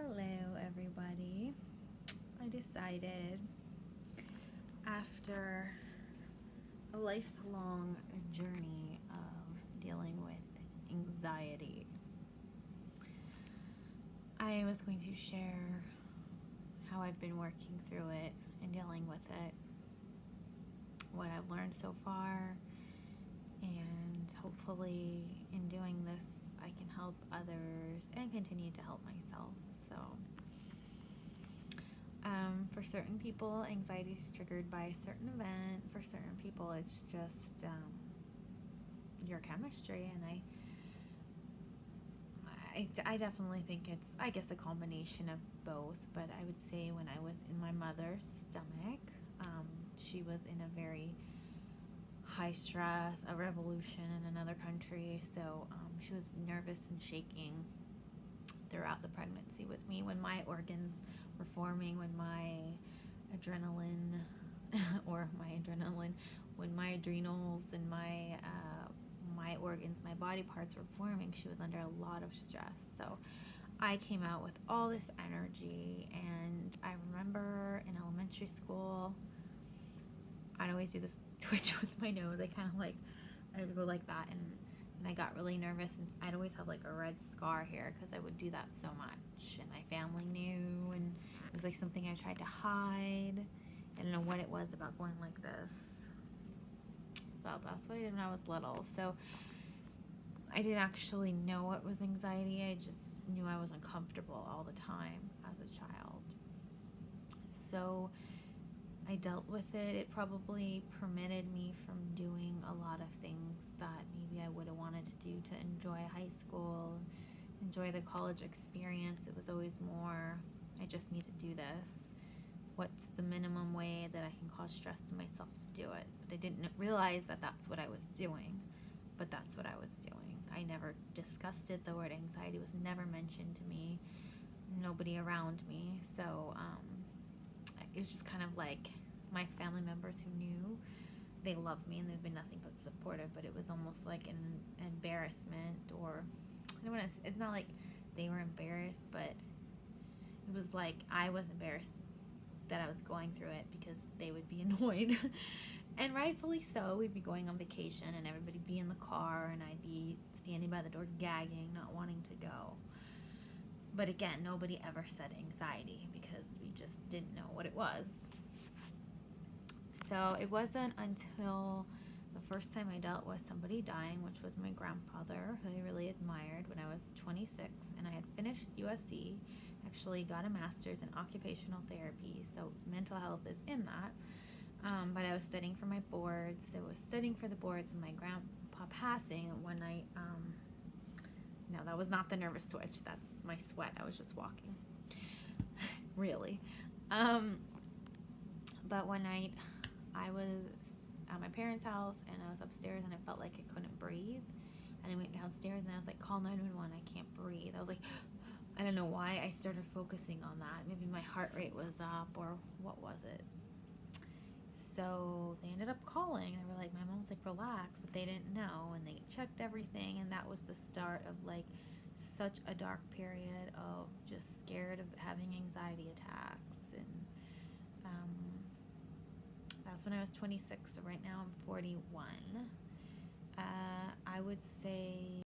Hello, everybody. I decided after a lifelong journey of dealing with anxiety, I was going to share how I've been working through it and dealing with it, what I've learned so far, and hopefully in doing this, I can help others and continue to help myself. For certain people, anxiety is triggered by a certain event. For certain people, it's just your chemistry. And I definitely think it's, I guess, a combination of both. But I would say when I was in my mother's stomach, she was in a very high stress, a revolution in another country. So she was nervous and shaking throughout the pregnancy with me when my organs were forming, when my adrenaline when my adrenals and my organs, my body parts were forming. She was under a lot of stress. So I came out with all this energy, and I remember in elementary school I'd always do this twitch with my nose. I would go like that, and I got really nervous, and I'd always have like a red scar here because I would do that so much, and my family knew, and it was like something I tried to hide. I don't know what it was about going like this. So that's what I did when I was little. So I didn't actually know what was anxiety. I just knew I was uncomfortable all the time as a child. So I dealt with it. It probably permitted me from doing a lot of things that maybe I would have wanted to do to enjoy high school, enjoy the college experience. It was always more, I just need to do this. What's the minimum way that I can cause stress to myself to do it? But I didn't realize that that's what I was doing. But that's what I was doing. I never discussed it. The word anxiety was never mentioned to me. Nobody around me. So it was just kind of like my family members who knew, they loved me and they've been nothing but supportive, but it was almost like an embarrassment, or I don't want to, it's not like they were embarrassed, but it was like I was embarrassed that I was going through it because they would be annoyed. And rightfully so. We'd be going on vacation and everybody'd be in the car and I'd be standing by the door gagging, not wanting to go. But again, nobody ever said anxiety because we just didn't know what it was. So it wasn't until the first time I dealt with somebody dying, which was my grandfather, who I really admired, when I was 26, and I had finished USC, actually got a master's in occupational therapy, so mental health is in that. But I was studying for my boards. I was studying for the boards, and my grandpa passing one night. No, that was not the nervous twitch. That's my sweat. I was just walking. Really. But one night I was at my parents' house and I was upstairs and I felt like I couldn't breathe. And I went downstairs and I was like, call 911, I can't breathe. I was like, I don't know why I started focusing on that. Maybe my heart rate was up, or what was it? So they ended up calling and they were like, my mom's like, relax, but they didn't know, and they checked everything, and that was the start of like such a dark period of just scared of having anxiety attacks. And that's when I was 26. So right now I'm 41. I would say